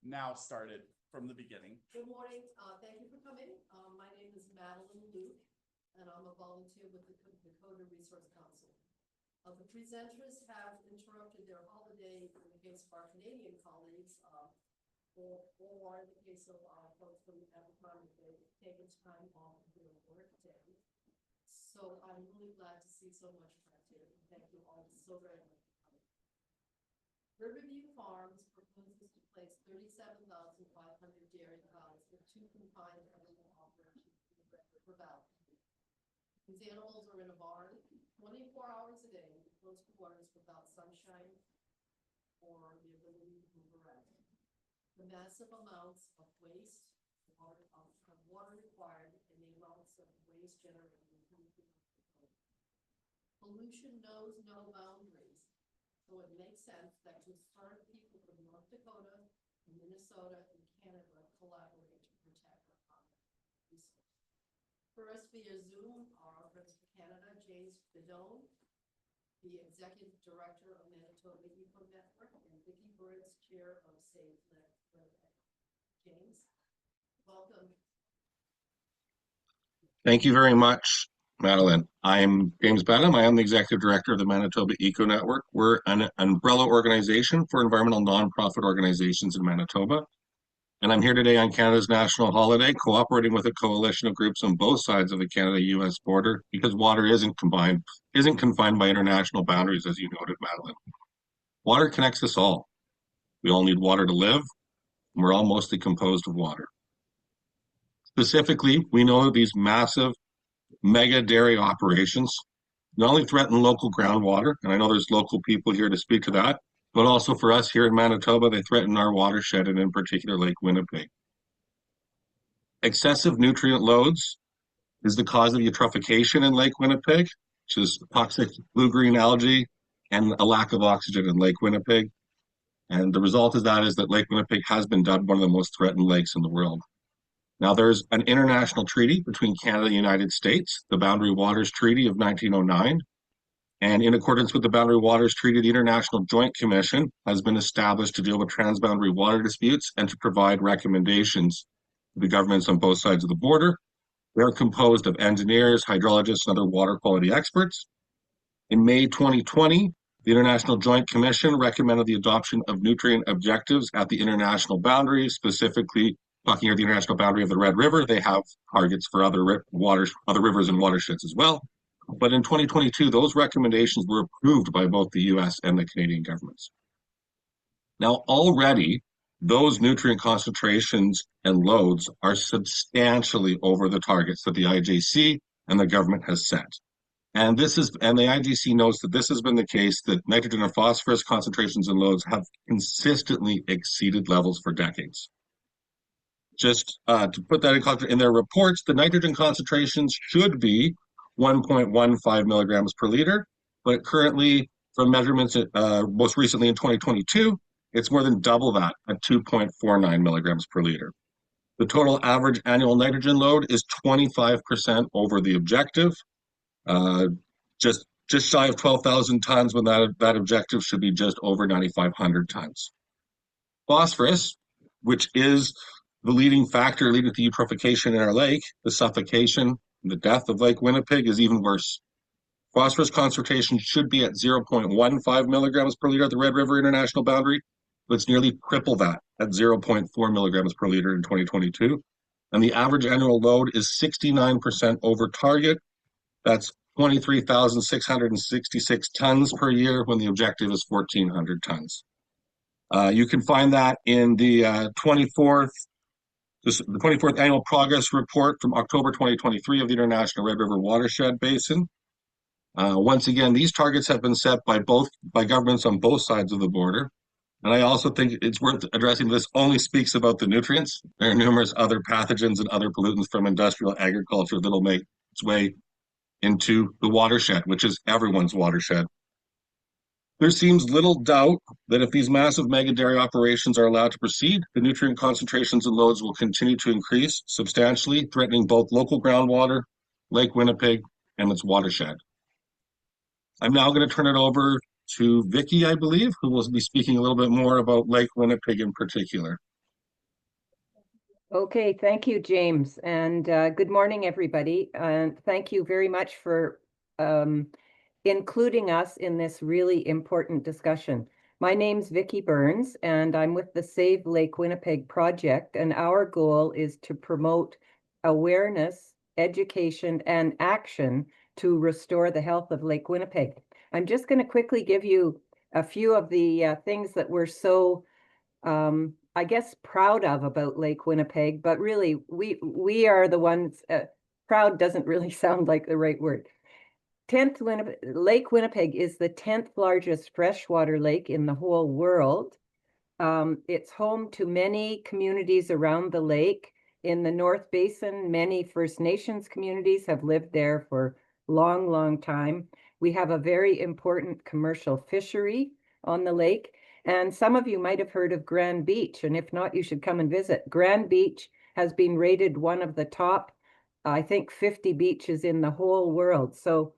now started from the beginning. Good morning. Thank you for coming. My name is Madeline Luke, and I'm a volunteer with the Dakota Resource Council. The presenters have interrupted their holiday in the case of our Canadian colleagues, or in the case of our folks from Abercrombie, they've taken time off of their work day. So I'm really glad to see so much activity. Thank you all so very much. Riverview Farms proposes to place 37,500 dairy cows with 2 confined animal operations in the Red River Valley. These animals are in a barn 24 hours a day in close quarters without sunshine or the ability to move around. The massive amounts of waste, of water required, and the amounts of waste generated. Pollution knows no boundaries. So it makes sense that concerned people from North Dakota, Minnesota, and Canada collaborate to protect our common resource. First, via Zoom, our friends from Canada, James Bedone, the Executive Director of Manitoba Eco Network, and Vicki Birds, Chair of Save Lake Winnipeg. James, welcome. Thank you very much, Madeline. I'm James Badham. I am the Executive Director of the Manitoba Eco Network. We're an umbrella organization for environmental nonprofit organizations in Manitoba. And I'm here today on Canada's national holiday, cooperating with a coalition of groups on both sides of the Canada-US border, because water isn't confined by international boundaries, as you noted, Madeline. Water connects us all. We all need water to live, and we're all mostly composed of water. Specifically, we know that these massive mega dairy operations not only threaten local groundwater, and I know there's local people here to speak to that, but also for us here in Manitoba, they threaten our watershed, and in particular Lake Winnipeg. Excessive nutrient loads is the cause of eutrophication in Lake Winnipeg, which is toxic blue-green algae and a lack of oxygen in Lake Winnipeg. And the result is that Lake Winnipeg has been dubbed one of the most threatened lakes in the world. Now, there's an international treaty between Canada and the United States, the Boundary Waters Treaty of 1909. And in accordance with the Boundary Waters Treaty, the International Joint Commission has been established to deal with transboundary water disputes and to provide recommendations to the governments on both sides of the border. They are composed of engineers, hydrologists, and other water quality experts. In May 2020, the International Joint Commission recommended the adoption of nutrient objectives at the international boundary, specifically talking about the international boundary of the Red River. They have targets for other rivers and watersheds as well. But in 2022, those recommendations were approved by both the US and the Canadian governments. Now, already, those nutrient concentrations and loads are substantially over the targets that the IJC and the government has set. And the IJC notes that this has been the case, that nitrogen and phosphorus concentrations and loads have consistently exceeded levels for decades. Just to put that in context, in their reports, the nitrogen concentrations should be 1.15 milligrams per liter, but currently, from measurements most recently in 2022, it's more than double that at 2.49 milligrams per liter. The total average annual nitrogen load is 25% over the objective, just shy of 12,000 tons when that objective should be just over 9,500 tons. Phosphorus, which is the leading factor leading to eutrophication in our lake, the suffocation, the death of Lake Winnipeg, is even worse. Phosphorus concentration should be at 0.15 milligrams per liter at the Red River International Boundary, but it's nearly triple that at 0.4 milligrams per liter in 2022. And the average annual load is 69% over target. That's 23,666 tons per year when the objective is 1,400 tons. You can find that in the 24th Annual Progress Report from October 2023 of the International Red River Watershed Basin. Once again, these targets have been set by governments on both sides of the border. And I also think it's worth addressing this only speaks about the nutrients. There are numerous other pathogens and other pollutants from industrial agriculture that'll make its way into the watershed, which is everyone's watershed. There seems little doubt that if these massive mega dairy operations are allowed to proceed, the nutrient concentrations and loads will continue to increase substantially, threatening both local groundwater, Lake Winnipeg, and its watershed. I'm now going to turn it over to Vicki, I believe, who will be speaking a little bit more about Lake Winnipeg in particular. Okay, thank you, James, and good morning, everybody. And thank you very much for um, including us in this really important discussion. My name's Vicki Burns, and I'm with the Save Lake Winnipeg project, and our goal is to promote awareness, education, and action to restore the health of Lake Winnipeg. I'm just going to quickly give you a few of the things that we're so I guess proud of about Lake Winnipeg, but really we are the ones, proud doesn't really sound like the right word. Lake Winnipeg is the 10th largest freshwater lake in the whole world. It's home to many communities around the lake. In the North Basin, many First Nations communities have lived there for long, long time. We have a very important commercial fishery on the lake. And some of you might have heard of Grand Beach, and if not, you should come and visit. Grand Beach has been rated one of the top, I think, 50 beaches in the whole world. So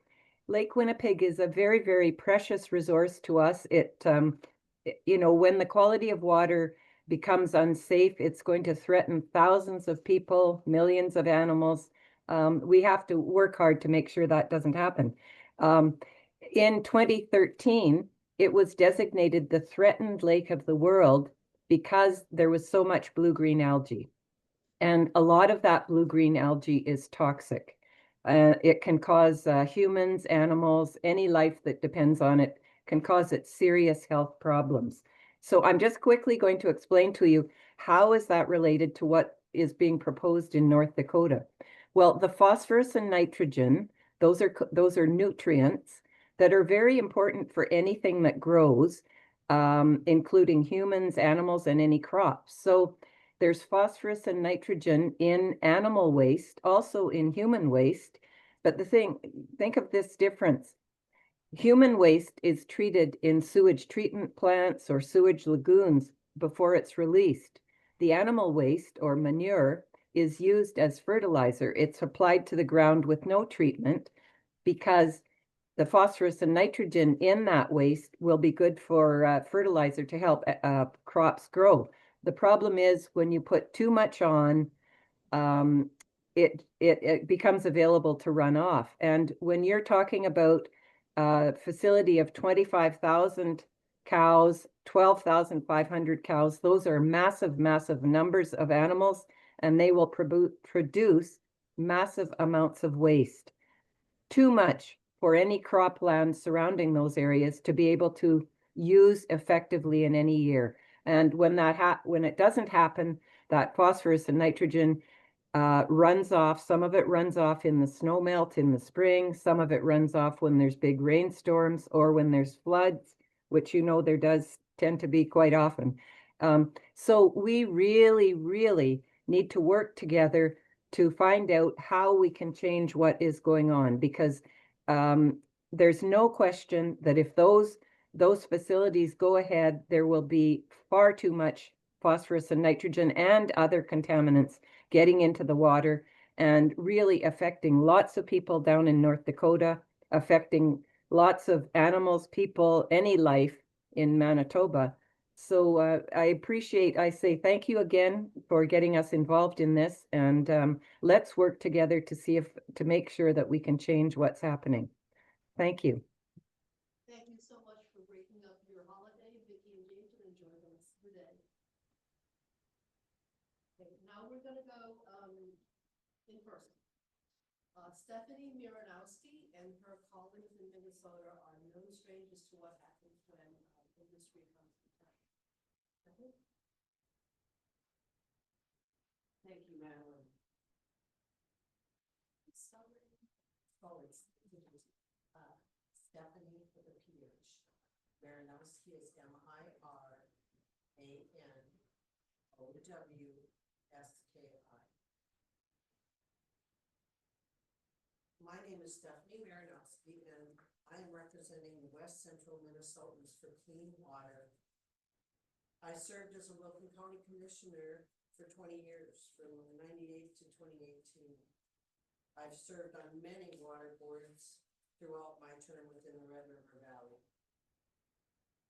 Lake Winnipeg is a very, very precious resource to us. When the quality of water becomes unsafe, it's going to threaten thousands of people, millions of animals. We have to work hard to make sure that doesn't happen. In 2013, it was designated the threatened lake of the world because there was so much blue-green algae. And a lot of that blue-green algae is toxic. It can cause humans, animals, any life that depends on it, can cause it serious health problems. So I'm just quickly going to explain to you how is that related to what is being proposed in North Dakota. Well, the phosphorus and nitrogen, those are nutrients that are very important for anything that grows, including humans, animals, and any crops. So there's phosphorus and nitrogen in animal waste, also in human waste. But think of this difference. Human waste is treated in sewage treatment plants or sewage lagoons before it's released. The animal waste or manure is used as fertilizer. It's applied to the ground with no treatment because the phosphorus and nitrogen in that waste will be good for fertilizer to help crops grow. The problem is when you put too much on, it becomes available to run off. And when you're talking about a facility of 25,000 cows, 12,500 cows, those are massive, massive numbers of animals, and they will produce massive amounts of waste. Too much for any cropland surrounding those areas to be able to use effectively in any year. And when it doesn't happen, that phosphorus and nitrogen runs off. Some of it runs off in the snow melt in the spring. Some of it runs off when there's big rainstorms or when there's floods, which there does tend to be quite often. So we really, really need to work together to find out how we can change what is going on, because there's no question that if those facilities go ahead, there will be far too much phosphorus and nitrogen and other contaminants getting into the water and really affecting lots of people down in North Dakota, affecting lots of animals, people, any life in Manitoba. So I say thank you again for getting us involved in this, and let's work together to make sure that we can change what's happening. Thank you. Thank you so much for breaking up your holiday, Vicki and James, and enjoying us today. Okay, now we're gonna go in person. Stephanie Miranowski and her colleagues in Minnesota are no strangers to what happens when industry comes to town. Okay. Thank you, Madeline. Stephanie with a PH. Miranowski is Miranowski. My name is Stephanie Miranowski, and I am representing the West Central Minnesotans for Clean Water. I served as a Wilton County Commissioner for 20 years, from 98 to 2018. I've served on many water boards throughout my term within the Red River Valley.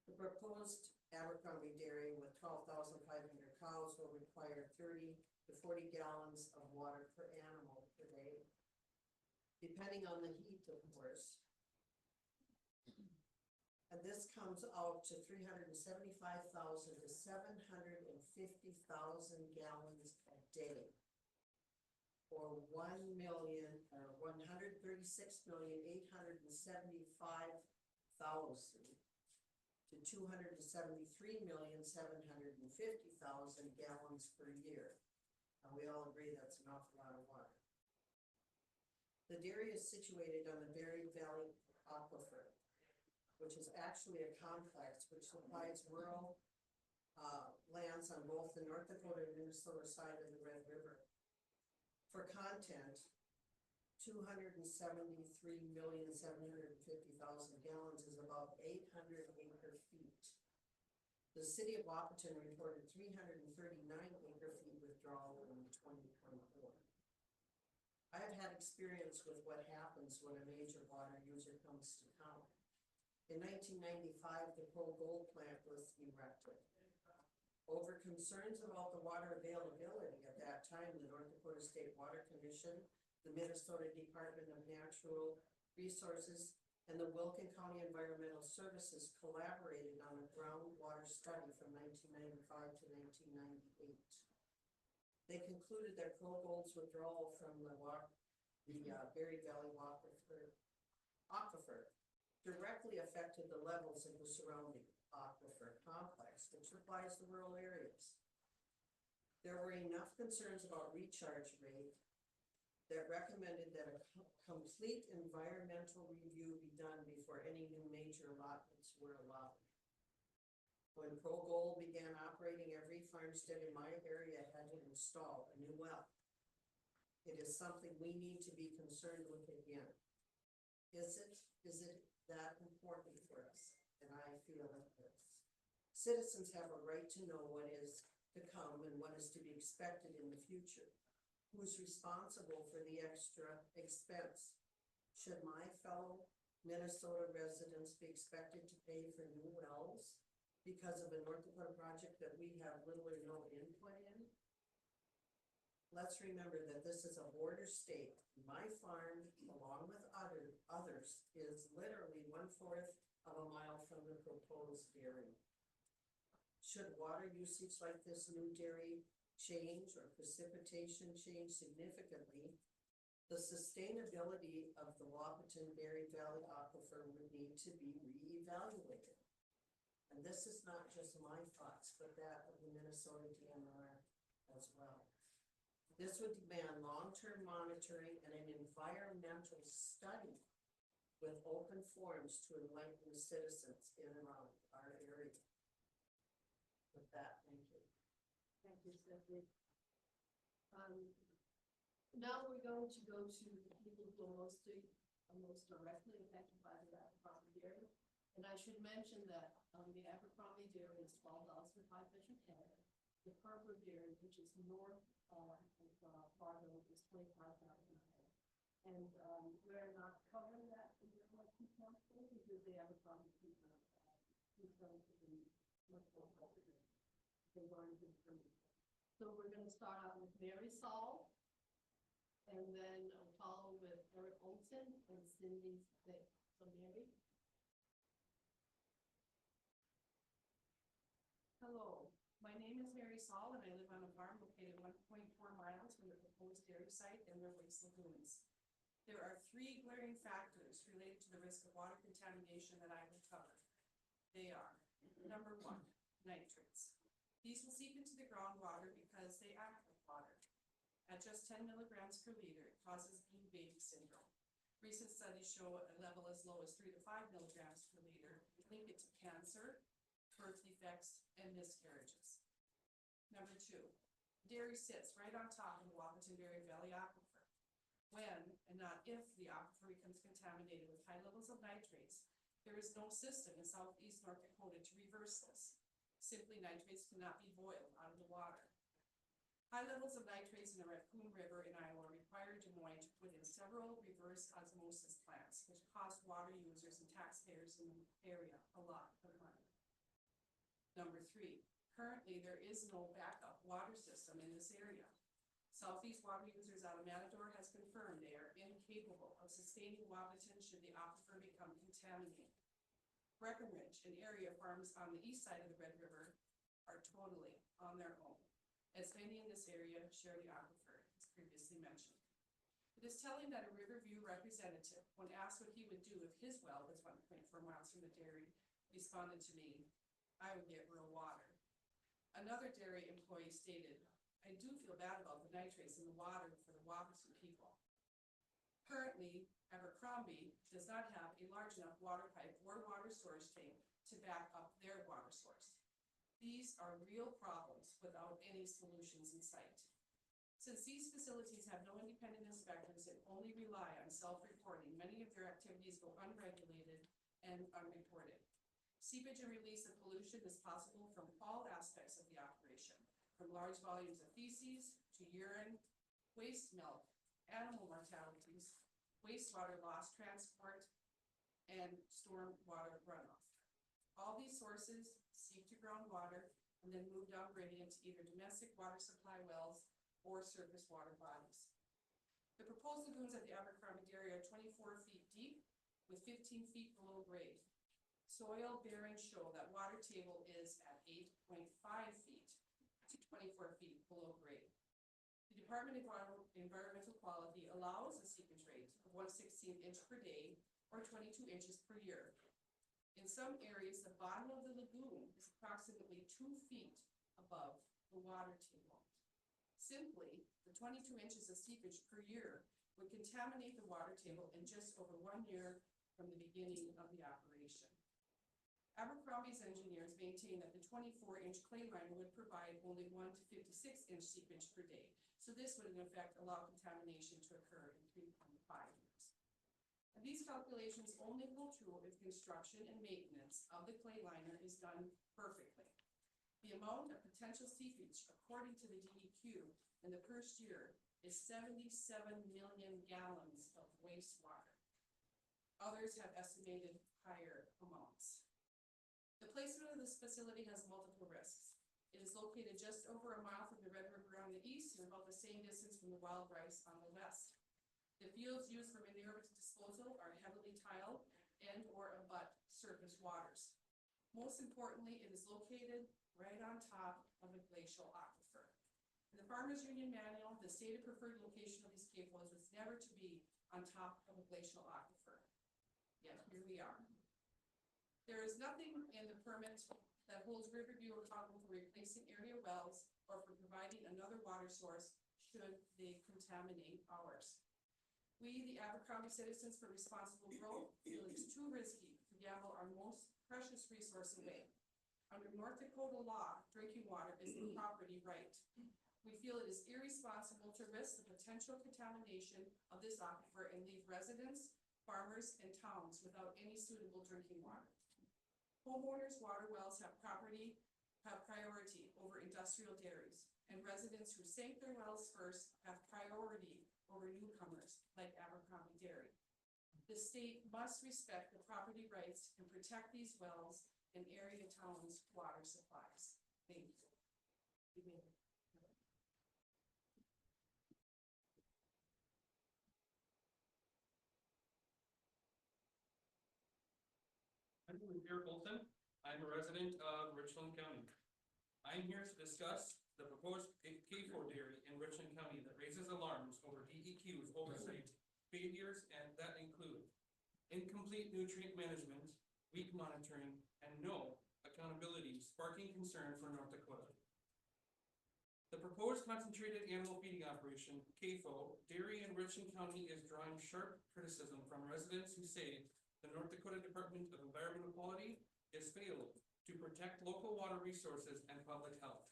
The proposed Abercrombie dairy with 12,500 cows will require 30 to 40 gallons of water per animal per day, depending on the heat, of course. And this comes out to 375,000 to 750,000 gallons a day, or 136,875,000 to 273,750,000 gallons per year. And we all agree that's an awful lot of water. The dairy is situated on the Berry Valley Aquifer, which is actually a complex which supplies rural lands on both the North Dakota and Minnesota side of the Red River. For content, 273,750,000 gallons is about 800 acre feet. The city of Wahpeton reported 339 acre feet withdrawal in 2024. I have had experience with what happens when a major water user comes to town. In 1995, the Pearl Gold plant was erected. Over concerns about the water availability at that time, the North Dakota State Water Commission, the Minnesota Department of Natural Resources, and the Wilkin County Environmental Services collaborated on a groundwater study from 1995 to 1998. They concluded that Pearl Gold's withdrawal from the Berry Valley Aquifer directly affected the levels of the surrounding aquifer complex, which supplies the rural areas. There were enough concerns about recharge rate that recommended that a complete environmental review be done before any new major allotments were allowed. When Pearl Gold began operating, every farmstead in my area had to install a new well. It is something we need to be concerned with again. Is it that important for us? And I feel it is. Citizens have a right to know what is to come and what is to be expected in the future. Who's responsible for the extra expense? Should my fellow Minnesota residents be expected to pay for new wells because of a North Dakota project that we have little or no input in? Let's remember that this is a border state. My farm, along with others, is literally 1/4 of a mile from the proposed dairy. Should water usage like this new dairy change or precipitation change significantly, the sustainability of the Wahpeton Berry Valley Aquifer would need to be reevaluated. And this is not just my thoughts, but that of the Minnesota DNR as well. This would demand long-term monitoring and an environmental study with open forums to enlighten the citizens in and around our area. With that, thank you. Thank you, Stephanie. Now we're going to go to the people who are most directly affected by the Abercrombie dairy. And I should mention that the Abercrombie dairy is $12 per 5 fish and head. The Purple dairy, which is north of Fargo, is $25,000 a head. And we're not covering that in the because the Abercrombie people who's going to be much more popular. They're going to be. So we're going to start out with Mary Saul, and then follow with Eric Olson and Cindy Thick. So Mary. Hello, my name is Mary Saul, and I live on a farm located 1.4 miles from the proposed dairy site and their waste lagoons. There are 3 glaring factors related to the risk of water contamination that I will cover. They are, number 1, nitrates. These will seep into the groundwater because they act with water. At just 10 milligrams per liter, it causes blue baby syndrome. Recent studies show a level as low as 3 to 5 milligrams per liter link it to cancer, birth defects, and miscarriages. Number 2, dairy sits right on top of the Wahpeton Berry Valley Aquifer. When, and not if, the aquifer becomes contaminated with high levels of nitrates, there is no system in southeast North Dakota to reverse this. Simply, nitrates cannot be boiled out of the water. High levels of nitrates in the Raccoon River in Iowa required Des Moines to put in several reverse osmosis plants, which cost water users and taxpayers in the area a lot of money. Number 3, currently there is no backup water system in this area. Southeast Water Users out of Matador has confirmed they are incapable of sustaining Wahpeton should the aquifer become contaminated. Breckenridge, an area farms on the east side of the Red River, are totally on their own, as many in this area share the aquifer, as previously mentioned. It is telling that a Riverview representative, when asked what he would do if his well was 1.4 miles from the dairy, responded to me, "I would get rural water." Another dairy employee stated, "I do feel bad about the nitrates in the water for the Wahpeton people." Currently, Abercrombie does not have a large enough water pipe or water storage tank to back up their water source. These are real problems without any solutions in sight. Since these facilities have no independent inspectors and only rely on self-reporting, many of their activities go unregulated and unreported. Seepage and release of pollution is possible from all aspects of the operation, from large volumes of feces to urine, waste milk, animal mortalities, wastewater loss transport, and storm water runoff. All these sources seep to groundwater and then move down gradient to either domestic water supply wells or surface water bodies. The proposed lagoons at the Abercrombie dairy are 24 feet deep with 15 feet below grade. Soil bearings show that water table is at 8.5 feet to 24 feet below grade. The Department of Environmental Quality allows a seepage rate of 1/16 inch per day or 22 inches per year. In some areas, the bottom of the lagoon is approximately 2 feet above the water table. Simply, the 22 inches of seepage per year would contaminate the water table in just over 1 year from the beginning of the operation. Abercrombie's engineers maintain that the 24-inch clay line would provide only 1 to 56-inch seepage per day, so this would in effect allow contamination to occur in 3.5 years. And these calculations only hold true if construction and maintenance of the clay liner is done perfectly. The amount of potential seepage, according to the DEQ, in the first year is 77 million gallons of wastewater. Others have estimated higher amounts. The placement of this facility has multiple risks. It is located just over a mile from the Red River on the east and about the same distance from the wild rice on the west. The fields used for manure disposal are heavily tiled and or abut surface waters. Most importantly, it is located right on top of a glacial aquifer. In the Farmers Union Manual, the stated preferred location of these CAFOs was never to be on top of a glacial aquifer. Yet here we are. There is nothing in the permit that holds Riverview accountable for replacing area wells or for providing another water source should they contaminate ours. We, the Abercrombie citizens for responsible growth, feel it is too risky to gamble our most precious resource away. Under North Dakota law, drinking water is a property right. We feel it is irresponsible to risk the potential contamination of this aquifer and leave residents, farmers, and towns without any suitable drinking water. Homeowners' water wells have priority over industrial dairies, and residents who sank their wells first have priority over newcomers like Abercrombie Dairy. The state must respect the property rights and protect these wells and area towns' water supplies. Thank you. My name is Eric Olson. I'm a resident of Richland County. I'm here to discuss the proposed CAFO dairy in Richland County that raises alarms over DEQ's oversight failures, and that include incomplete nutrient management, weak monitoring, and no accountability, sparking concern for North Dakota. The proposed concentrated animal feeding operation, CAFO, dairy in Richland County is drawing sharp criticism from residents who say the North Dakota Department of Environmental Quality is failing to protect local water resources and public health.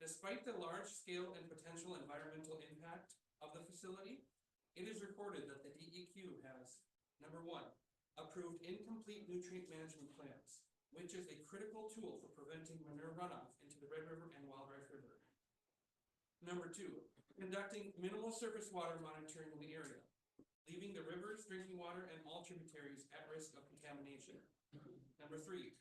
Despite the large scale and potential environmental impact of the facility, it is reported that the DEQ has, number one, approved incomplete nutrient management plans, which is a critical tool for preventing manure runoff into the Red River and Wild Rice River. Number two, conducting minimal surface water monitoring in the area, leaving the rivers, drinking water, and all tributaries at risk of contamination. Number three,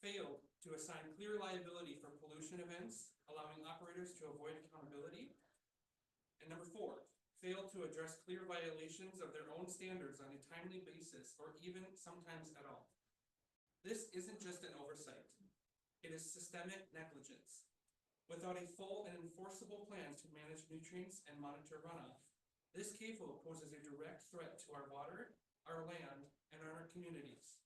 failed to assign clear liability for pollution events, allowing operators to avoid accountability. And number 4, fail to address clear violations of their own standards on a timely basis or even sometimes at all. This isn't just an oversight. It is systemic negligence. Without a full and enforceable plan to manage nutrients and monitor runoff, this CAFO poses a direct threat to our water, our land, and our communities.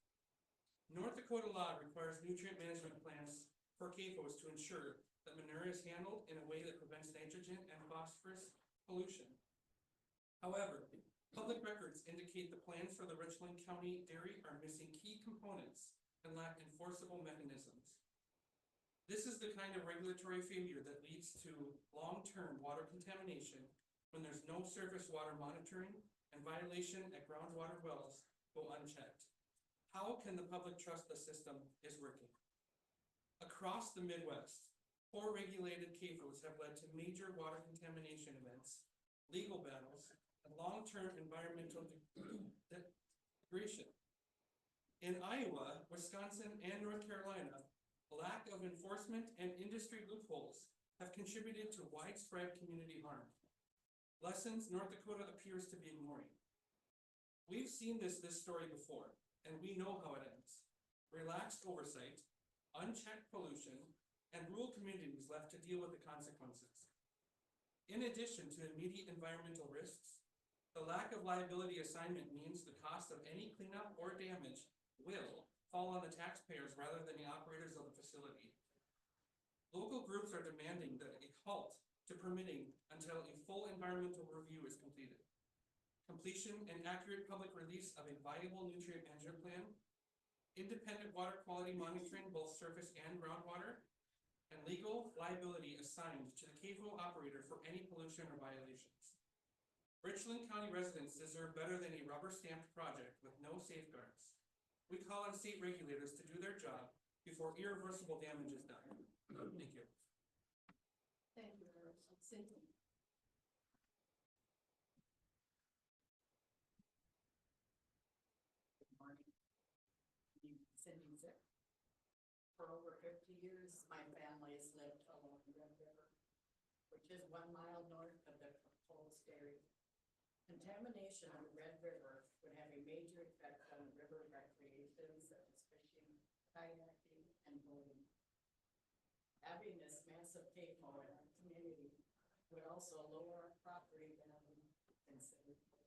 North Dakota law requires nutrient management plans for CAFOs to ensure that manure is handled in a way that prevents nitrogen and phosphorus pollution. However, public records indicate the plans for the Richland County dairy are missing key components and lack enforceable mechanisms. This is the kind of regulatory failure that leads to long-term water contamination when there's no surface water monitoring and violation at groundwater wells go unchecked. How can the public trust the system is working? Across the Midwest, poor regulated CAFOs have led to major water contamination events, legal battles, and long-term environmental degradation. In Iowa, Wisconsin, and North Carolina, lack of enforcement and industry loopholes have contributed to widespread community harm. Lessons North Dakota appears to be ignoring. We've seen this story before, and we know how it ends. Relaxed oversight, unchecked pollution, and rural communities left to deal with the consequences. In addition to immediate environmental risks, the lack of liability assignment means the cost of any cleanup or damage will fall on the taxpayers rather than the operators of the facility. Local groups are demanding that a halt to permitting until a full environmental review is completed. Completion and accurate public release of a viable nutrient management plan, independent water quality monitoring, both surface and groundwater, and legal liability assigned to the CAFO operator for any pollution or violations. Richland County residents deserve better than a rubber-stamped project with no safeguards. We call on state regulators to do their job before irreversible damage is done. Thank you. Thank you, Eric. Cindy? Good morning. Cindy Zick. For over 50 years, my family has lived along the Red River, which is 1 mile north of the proposed area. Contamination of the Red River would have a major effect on river recreation such as fishing, kayaking, and boating. Having this massive CAFO in our community would also lower our property value considerably.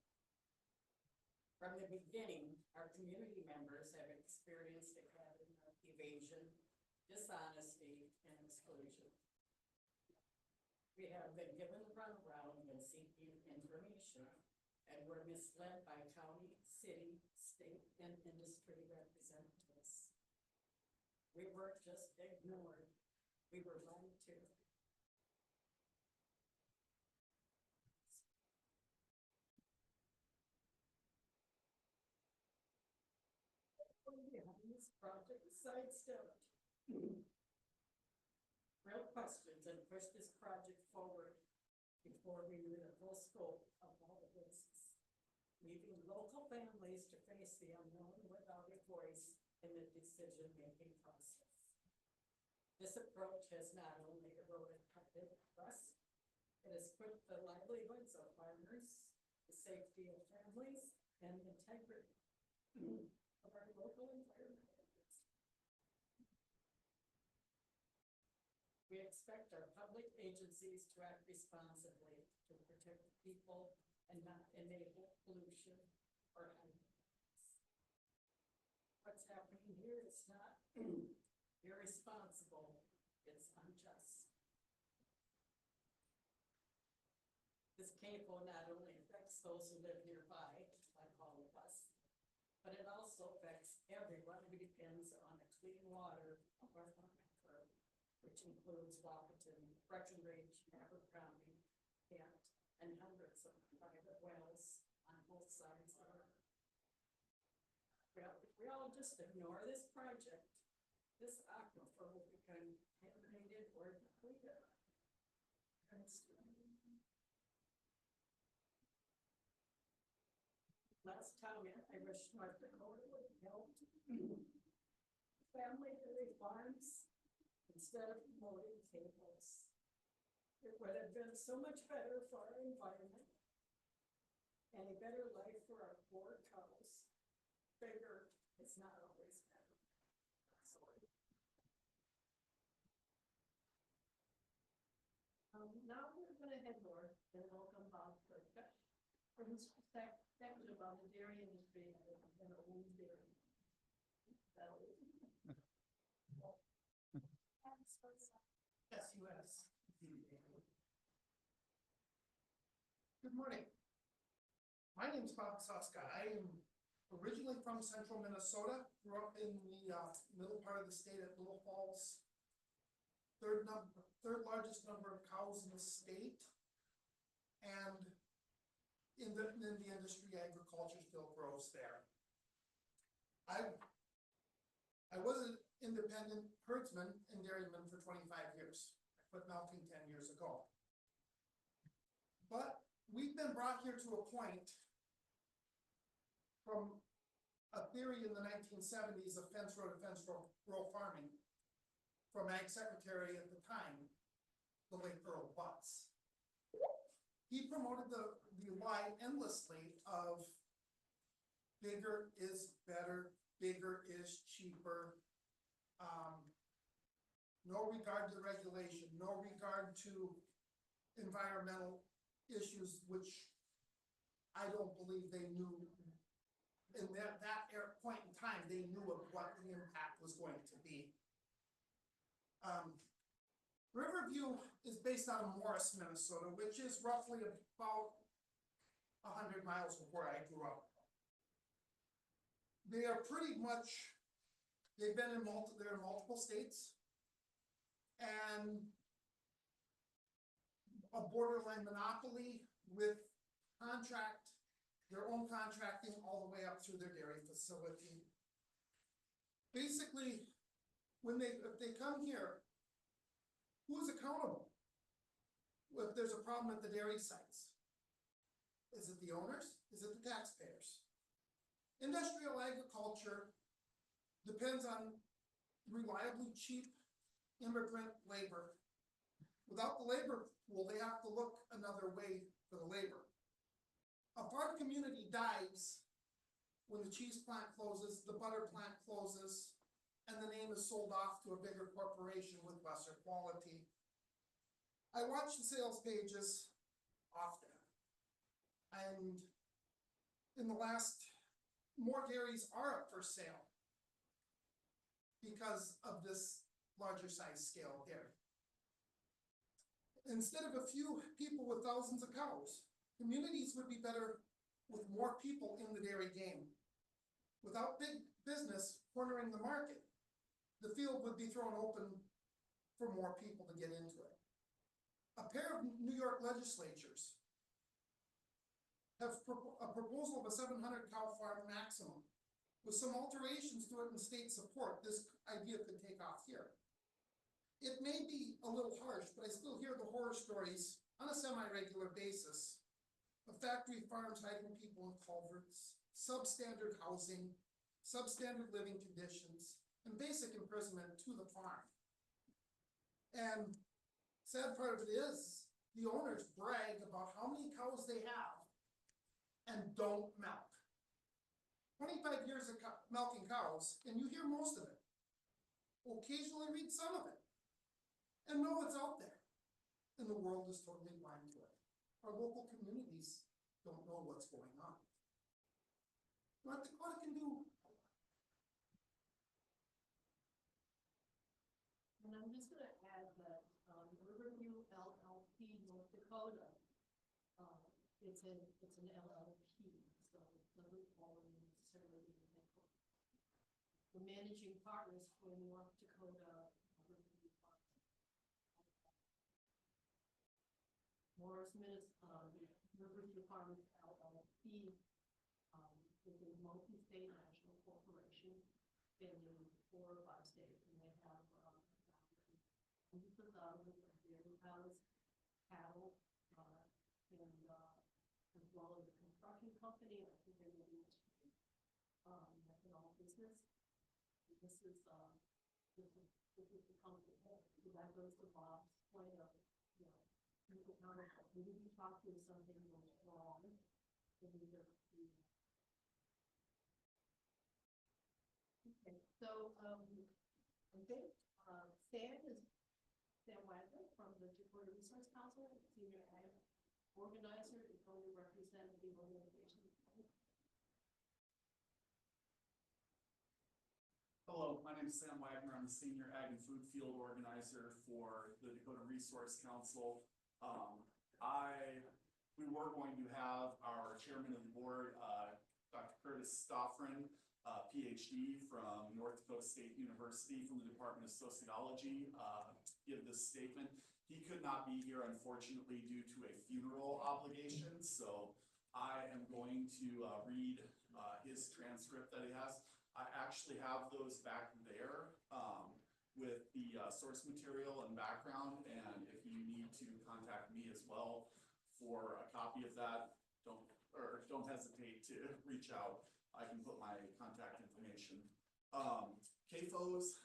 From the beginning, our community members have experienced a pattern of evasion, dishonesty, and exclusion. We have been given the runaround when seeking information, and were misled by county, city, state, and industry representatives. We weren't just ignored, we were lied to. This project sidestepped real questions and pushed this project forward before we knew the full scope of all the risks, leaving local families to face the unknown without a voice in the decision-making process. This approach has not only eroded public trust, it has put the livelihoods of farmers, the safety of families, and the integrity of our local environment. We expect our public agencies to act responsibly to protect people and not enable pollution or unfairness. What's happening here is not irresponsible, it's unjust. This CAFO not only affects those who live nearby, like all of us, but it also affects everyone who depends on the clean water of our farming, which includes Wahpeton, Breckenridge, Abercrombie, Kent, and hundreds of private wells on both sides of the river. If we all just ignore this project, this aquifer will become contaminated or depleted. Last time I wish North Dakota would have helped family dairy farms instead of promoting CAFOs. It would have been so much better for our environment and a better life for our poor cows. Bigger is not always better. Sorry. Now we're gonna head north and welcome Bob Kirk for his section about the dairy industry and the old dairy. SUS. Good morning. My name is Bob Soska. I am originally from central Minnesota, grew up in the middle part of the state at Little Falls. Third largest number of cows in the state. And in the industry, agriculture still grows there. I was an independent herdsman and dairyman for 25 years. I quit milking 10 years ago. But we've been brought here to a point from a theory in the 1970s of fence row to fence row farming from Ag Secretary at the time, the late Earl Butts. He promoted the lie endlessly of bigger is better, bigger is cheaper. No regard to regulation, no regard to environmental issues, which I don't believe they knew. In that point in time, they knew of what the impact was going to be. Riverview is based out of Morris, Minnesota, which is roughly about 100 miles from where I grew up. They are pretty much, they've been in they're in multiple states and a borderline monopoly with their own contracting all the way up through their dairy facility. Basically, if they come here, who's accountable if there's a problem at the dairy sites? Is it the owners? Is it the taxpayers? Industrial agriculture depends on reliably cheap immigrant labor. Without the labor pool, they have to look another way for the labor. A farm community dies when the cheese plant closes, the butter plant closes, and the name is sold off to a bigger corporation with lesser quality. I watch the sales pages often. And in the last, more dairies are up for sale because of this larger size scale dairy. Instead of a few people with thousands of cows, communities would be better with more people in the dairy game. Without big business cornering the market, the field would be thrown open for more people to get into it. A pair of New York legislatures have a proposal of a 700 cow farm maximum. With some alterations to it and state support, this idea could take off here. It may be a little harsh, but I still hear the horror stories on a semi-regular basis of factory farms hiding people in culverts, substandard housing, substandard living conditions, and basic imprisonment to the farm. And sad part of it is, the owners brag about how many cows they have and don't milk. 25 years of milking cows, and you hear most of it. Occasionally read some of it, and know it's out there. And the world is totally blind to it. Our local communities don't know what's going on. North Dakota can do. And I'm just gonna add that, Riverview LLP North Dakota, it's an LLP, so it doesn't fall necessarily in the managing partners for North Dakota Riverview Farm. Morris, Riverview Farms LLP is a multi-state national corporation in 4 or 5 states, and they have hundreds of thousands of dairy cows, cattle, and as well as a construction company, I think they're in the methanol business. This is the company, so that goes to Bob's point of, keep accountable. Maybe we talk to something goes wrong. then we don't do that. Okay, so, I think, Sam Wagner from the Dakota Resource Council, senior ag organizer, is going to represent the organization. Hello, my name is Sam Wagner. I'm the Senior Ag and Food Field Organizer for the Dakota Resource Council. We were going to have our chairman of the board, Dr. Curtis Stoffren, PhD from North Dakota State University from the Department of Sociology, give this statement. He could not be here, unfortunately, due to a funeral obligation, so I am going to read his transcript that he has. I actually have those back there with the source material and background, and if you need to contact me as well for a copy of that, don't hesitate to reach out. I can put my contact information. CAFOs,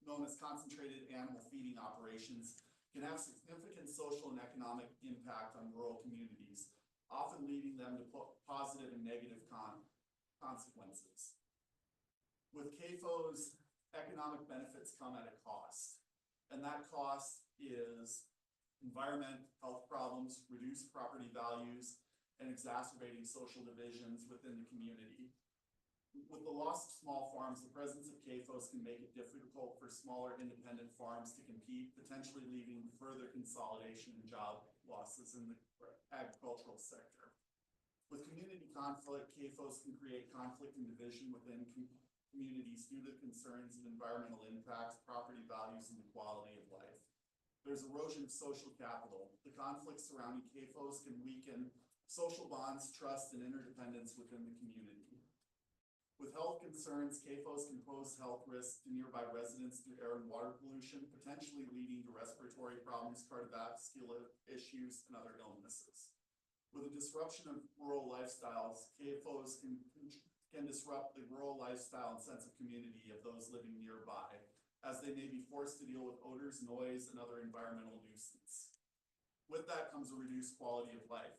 known as concentrated animal feeding operations, can have significant social and economic impact on rural communities, often leading them to positive and negative consequences. With CAFOs, economic benefits come at a cost, and that cost is environment, health problems, reduced property values, and exacerbating social divisions within the community. With the loss of small farms, the presence of CAFOs can make it difficult for smaller independent farms to compete, potentially leading to further consolidation and job losses in the agricultural sector. With community conflict, CAFOs can create conflict and division within communities due to concerns of environmental impacts, property values, and the quality of life. There's erosion of social capital. The conflicts surrounding CAFOs can weaken social bonds, trust, and interdependence within the community. With health concerns, CAFOs can pose health risks to nearby residents through air and water pollution, potentially leading to respiratory problems, cardiovascular issues, and other illnesses. With a disruption of rural lifestyles, CAFOs can disrupt the rural lifestyle and sense of community of those living nearby, as they may be forced to deal with odors, noise, and other environmental nuisance. With that comes a reduced quality of life.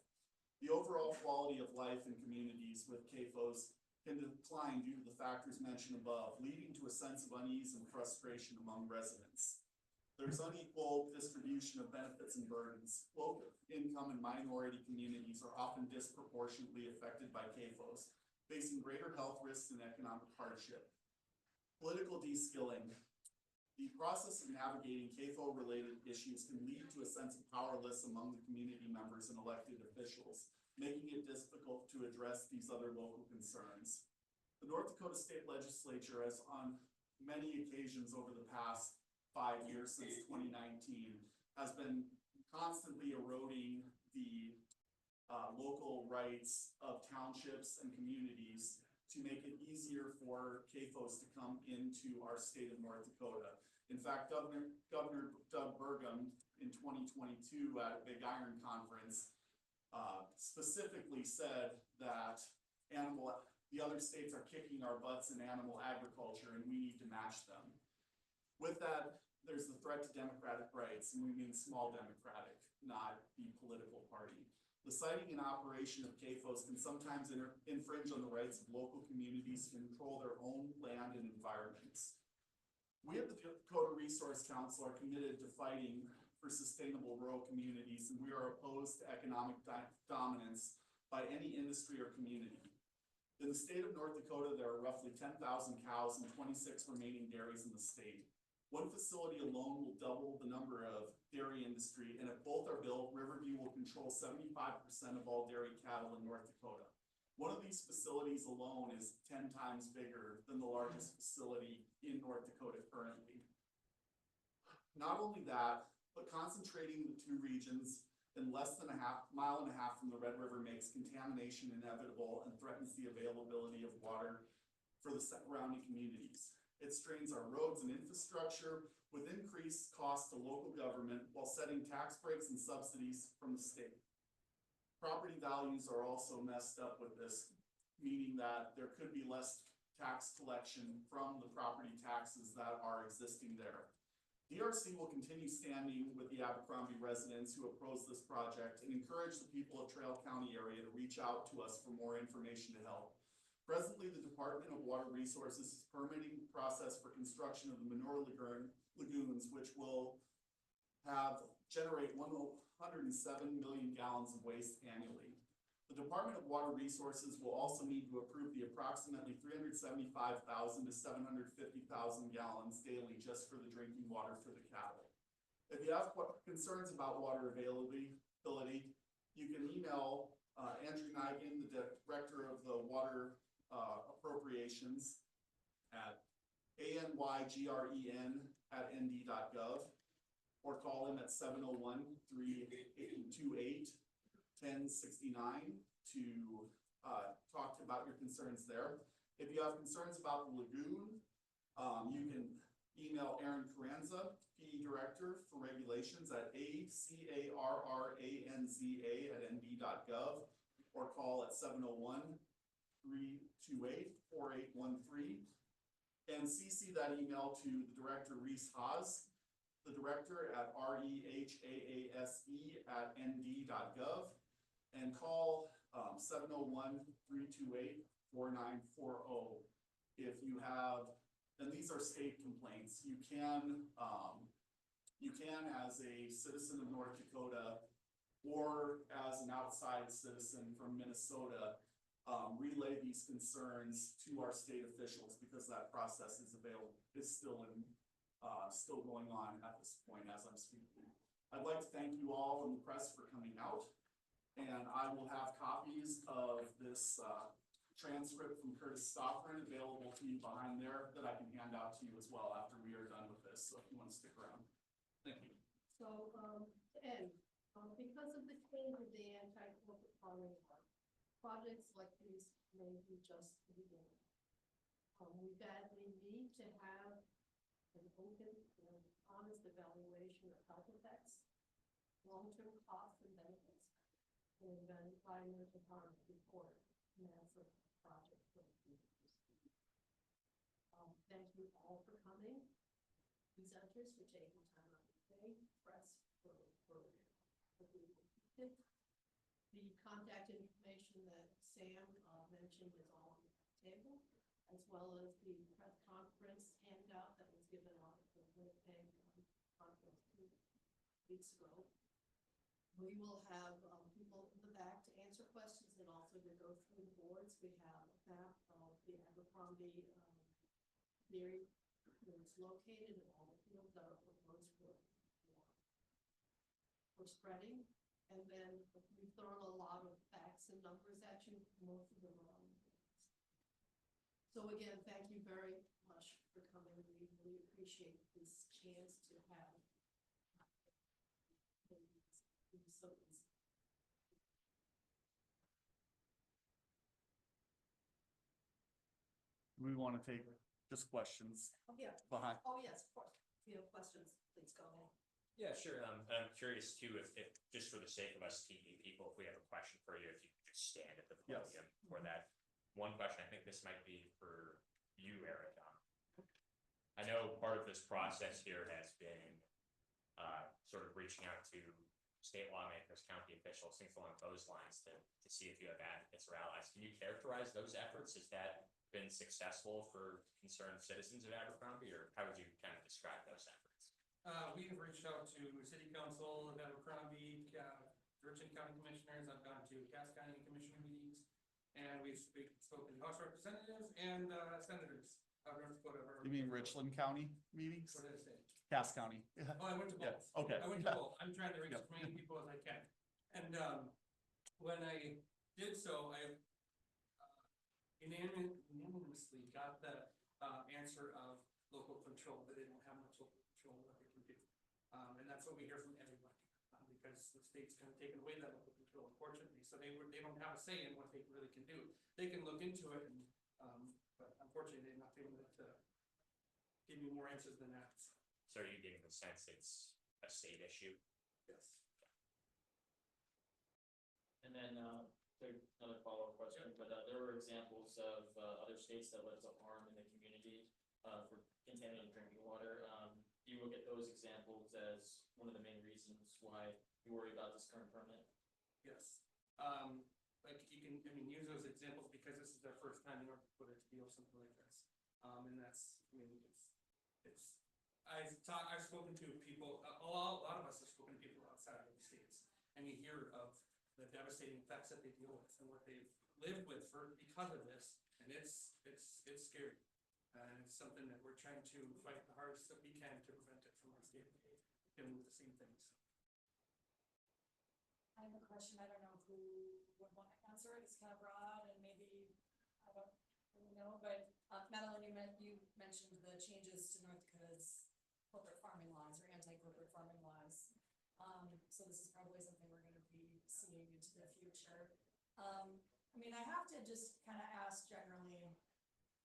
The overall quality of life in communities with CAFOs can decline due to the factors mentioned above, leading to a sense of unease and frustration among residents. There's unequal distribution of benefits and burdens. Low income and minority communities are often disproportionately affected by CAFOs, facing greater health risks and economic hardship. Political de-skilling. The process of navigating CAFO-related issues can lead to a sense of powerlessness among the community members and elected officials, making it difficult to address these other local concerns. The North Dakota State Legislature has on many occasions over the past 5 years since 2019 has been constantly eroding the local rights of townships and communities to make it easier for CAFOs to come into our state of North Dakota. In fact, Governor Doug Burgum in 2022 at a Big Iron Conference specifically said that the other states are kicking our butts in animal agriculture and we need to match them. With that, there's the threat to democratic rights, and we mean small democratic, not the political party. The siting and operation of CAFOs can sometimes infringe on the rights of local communities to control their own land and environments. We at the Dakota Resource Council are committed to fighting for sustainable rural communities, and we are opposed to economic dominance by any industry or community. In the state of North Dakota, there are roughly 10,000 cows and 26 remaining dairies in the state. One facility alone will double the number of dairy industry, and if both are built, Riverview will control 75% of all dairy cattle in North Dakota. One of these facilities alone is 10 times bigger than the largest facility in North Dakota currently. Not only that, but concentrating the two regions in less than a mile and a half from the Red River makes contamination inevitable and threatens the availability of water for the surrounding communities. It strains our roads and infrastructure with increased costs to local government while setting tax breaks and subsidies from the state. Property values are also messed up with this, meaning that there could be less tax collection from the property taxes that are existing there. DRC will continue standing with the Abercrombie residents who oppose this project and encourage the people of Trail County area to reach out to us for more information to help. Presently, the Department of Water Resources is permitting the process for construction of the manure lagoons, which will generate 107 million gallons of waste annually. The Department of Water Resources will also need to approve the approximately 375,000 to 750,000 gallons daily just for the drinking water for the cattle. If you have concerns about water availability, you can email Andrew Nigan, the Director of the Water Appropriations at anygren@nd.gov, or call him at 701-328-1069 to talk about your concerns there. If you have concerns about the lagoon, you can email Aaron Carranza, PE Director for Regulations at acarranza@nd.gov, or call at 701-328-4813. And CC that email to the Director Reese Haas, the Director at rehaase@nd.gov, and call 701-328-4940. If you have, and these are state complaints, you can as a citizen of North Dakota or as an outside citizen from Minnesota, relay these concerns to our state officials, because that process is still going on at this point as I'm speaking. I'd like to thank you all and the press for coming out, and I will have copies of this transcript from Curtis Stoffren available to you behind there that I can hand out to you as well after we are done with this, so if you want to stick around. Thank you. So, to end, because of the change of the anti-corporate farming law, projects like these may be just the beginning. We badly need to have an open and honest evaluation of health effects, long-term costs and benefits, and environmental harm before massive project. Thank you all for coming. Presenters for taking time out of the day, press for the contact information that Sam mentioned is all on the table, as well as the press conference handout that was given out at the Winnipeg conference 2 weeks ago. We will have people in the back to answer questions and also to go through the boards. We have a map of the Abercrombie dairy where it's located and all the fields that are proposed for spreading. And then we've thrown a lot of facts and numbers at you, most of them are on the boards. So again, thank you very much for coming. We really appreciate this chance to have We want to take just questions Oh, yeah. behind. Oh, yes, of course. If you have questions, please go ahead. Yeah, sure. I'm curious too, if just for the sake of us TV people, if we have a question for you, if you could just stand at the Yes. podium for that. One question, I think this might be for you, Eric. I know part of this process here has been sort of reaching out to state lawmakers, county officials, things along those lines to see if you have advocates or allies. Can you characterize those efforts? Has that been successful for concerned citizens of Abercrombie, or how would you kind of describe those efforts? We have reached out to City Council of Abercrombie, Richland County Commissioners. I've gone to Cass County Commissioner meetings, and we've spoken to House Representatives and Senators of North Dakota. You mean Richland County meetings? What did I say? Cass County. Oh, I went to both. Yeah, okay. I went to both. I'm trying to reach as many people as I can. And when I did so, I unanimously got the answer of local control, that they don't have much local control of what they can do. And that's what we hear from everybody, because the state's kind of taken away that local control, unfortunately. So they don't have a say in what they really can do. They can look into it, and but unfortunately, they're not able to give you more answers than that. So are you getting the sense it's a state issue? Yes. And then, another follow-up question, but there were examples of other states that led to harm in the community for contaminated drinking water. Do you you look at those examples as one of the main reasons why you worry about this current permit? Yes. Like you can, I mean, use those examples because this is their first time in North Dakota to deal with something like this. And that's, I mean, I've spoken to people, a lot of us have spoken to people outside of the states. And you hear of the devastating effects that they deal with and what they've lived with because of this. And it's scary. And it's something that we're trying to fight the hardest that we can to prevent it from our state dealing with the same things. I have a question, I don't know who would want to answer it, it's kind of broad and maybe, I don't really know, but, Madeline, you mentioned the changes to North Dakota's corporate farming laws or anti-corporate farming laws. So this is probably something we're gonna be seeing into the future. I mean, I have to just kind of ask generally,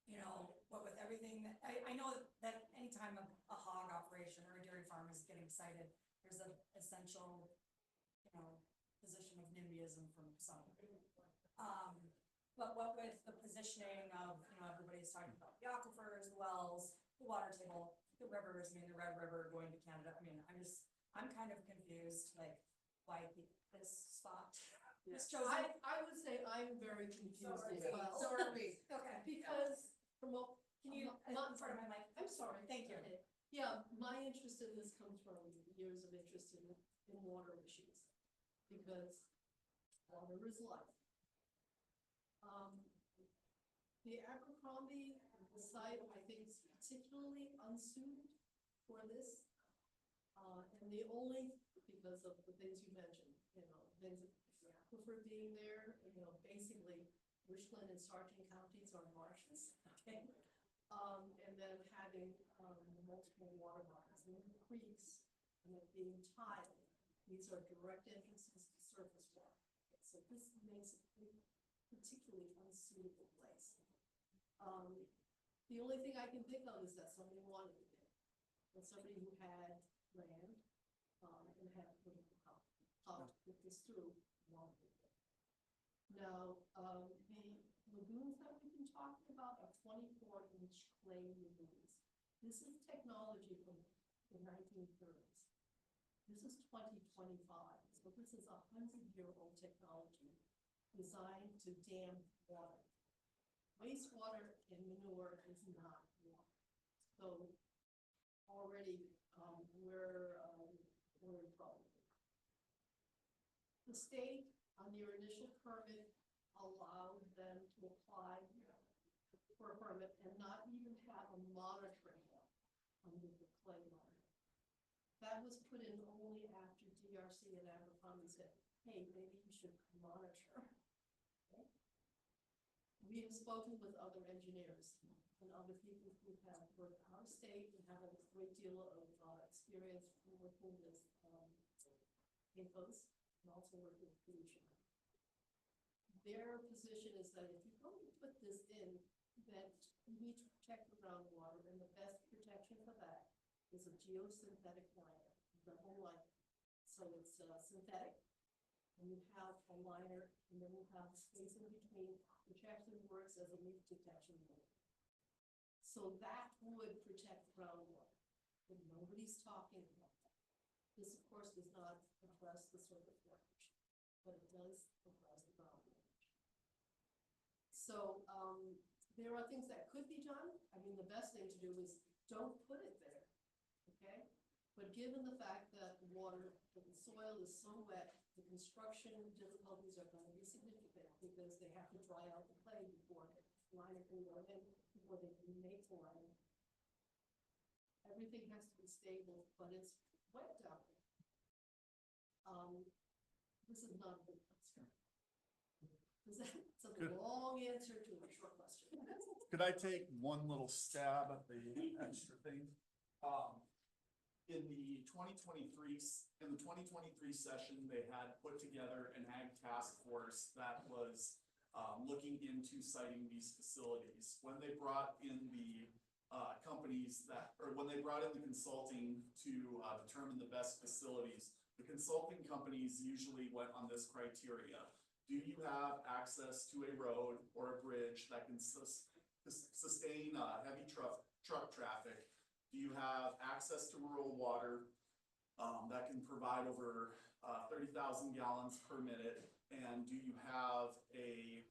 you know, what with everything that, I know that anytime a hog operation or a dairy farm is getting cited, there's an essential, you know, position of NIMBYism from some. But what with the positioning of, you know, everybody's talking about the aquifers, the wells, the water table, the rivers, I mean, the Red River going to Canada, I mean, I'm kind of confused, like, why this spot was chosen. I would say I'm very confused as well. So are we. Okay. Because from what. Can you, not in front of my mic? I'm sorry. Thank you. Okay. Yeah, my interest in this comes from years of interest in water issues. Because water is life. The Abercrombie site, I think, is particularly unsuited for this. And the only, because of the things you mentioned, you know, things, the aquifer being there, you know, basically Richland and Sargent counties are marshes, okay? And then having, multiple water bodies, and creeks, and it being tidal. These are direct entrances to surface water. So this makes it a particularly unsuitable place. The only thing I can think of is that somebody wanted it there. And somebody who had land, and had, how to put this through, wanted it there. Now, the lagoons that we've been talking about are 24-inch clay lagoons. This is technology from the 1930s. This is 2025, so this is 100-year-old technology designed to dam water. Wastewater and manure is not water. So already we're in trouble. The state, on your initial permit, allowed them to apply for a permit and not even have a monitoring under the clay line. That was put in only after DRC and Abercrombie said, hey, maybe you should monitor. Okay? We have spoken with other engineers and other people who have worked out of state and have a great deal of experience working with APOs and also working with pollution. Their position is that if you're going to put this in, that you need to protect the groundwater, and the best protection for that is a geosynthetic liner, double liner. So it's synthetic, and you have a liner, and then you have space in between, which actually works as a leak detection liner. So that would protect the groundwater, but nobody's talking about that. This, of course, does not address the surface water issue, but it does address the groundwater. So there are things that could be done. I mean, the best thing to do is don't put it there, okay? But given the fact that the soil is so wet, the construction difficulties are going to be significant because they have to dry out the clay before the liner can go in, before they can make the liner. Everything has to be stable, but it's wet down there. This is not a good question. It's a long answer to a short question. Could I take one little stab at the extra thing? In the 2023 session, they had put together an ag task force that was looking into siting these facilities. When they brought in the when they brought in the consulting to determine the best facilities, the consulting companies usually went on this criteria. Do you have access to a road or a bridge that can sustain heavy truck traffic? Do you have access to rural water that can provide over 30,000 gallons per minute? And do you have a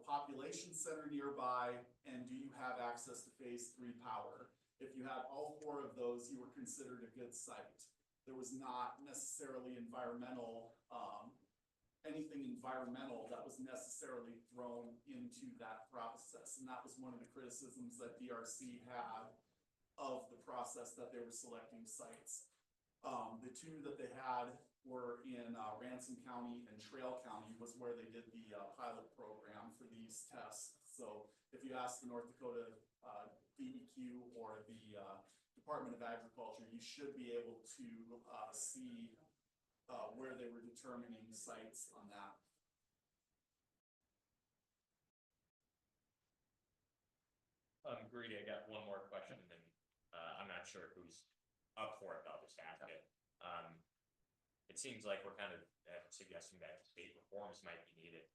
population center nearby? And do you have access to phase 3 power? If you had all 4 of those, you were considered a good site. There was not necessarily anything environmental that was necessarily thrown into that process. And that was one of the criticisms that DRC had of the process that they were selecting sites. The 2 that they had were in Ransom County and Trail County was where they did the pilot program for these tests. So if you ask the North Dakota DEQ or the Department of Agriculture, you should be able to see where they were determining sites on that. Greedy, I got one more question, and then I'm not sure who's up for it, but I'll just ask it. It seems like we're kind of suggesting that state reforms might be needed.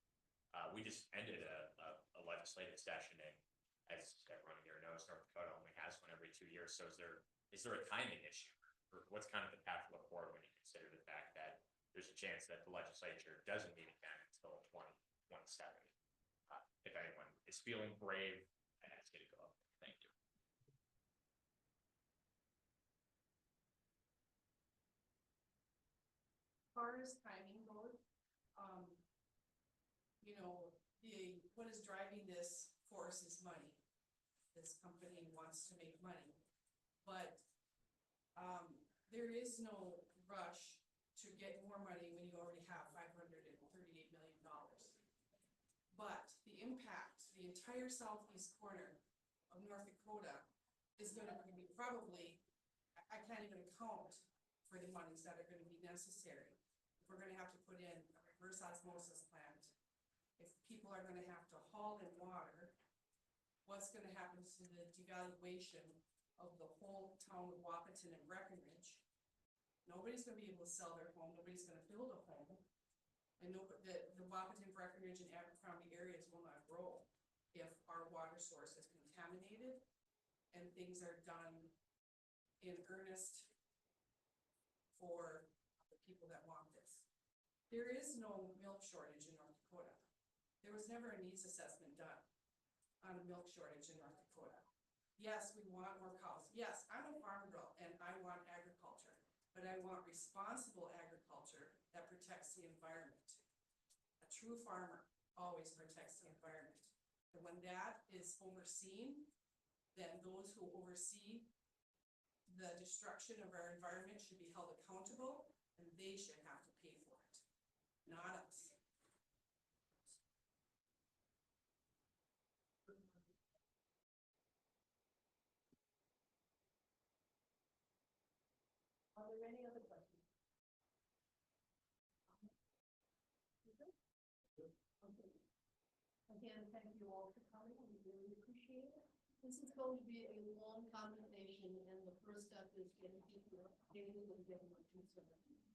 We just ended a legislative session, and as everyone here knows, North Dakota only has one every 2 years. So is there a timing issue? Or what's kind of the path to look forward when you consider the fact that there's a chance that the legislature doesn't meet again until 2027? If anyone is feeling brave, I ask you to go up. Thank you. As far as timing goes, what is driving this force is money. This company wants to make money, but there is no rush to get more money when you already have $538 million. But the impact, the entire southeast corner of North Dakota is going to be probably, I can't even count for the monies that are going to be necessary. If we're going to have to put in a reverse osmosis plant, if people are going to have to haul in water, what's going to happen to the devaluation of the whole town of Wahpeton and Breckenridge? Nobody's going to be able to sell their home. Nobody's going to build a home. And the Wahpeton, Breckenridge, and Abercrombie areas will not grow if our water source is contaminated and things are done in earnest for the people that want this. There is no milk shortage in North Dakota. There was never a needs assessment done on a milk shortage in North Dakota. Yes, we want more cows. Yes, I'm a farm girl and I want agriculture, but I want responsible agriculture that protects the environment. A true farmer always protects the environment. And when that is overseen, then those who oversee the destruction of our environment should be held accountable, and they should have to pay for it, not us. Are there any other questions? Okay. Again, thank you all for coming. We really appreciate it. This is going to be a long conversation, and the first step is getting people updated and getting them concerned.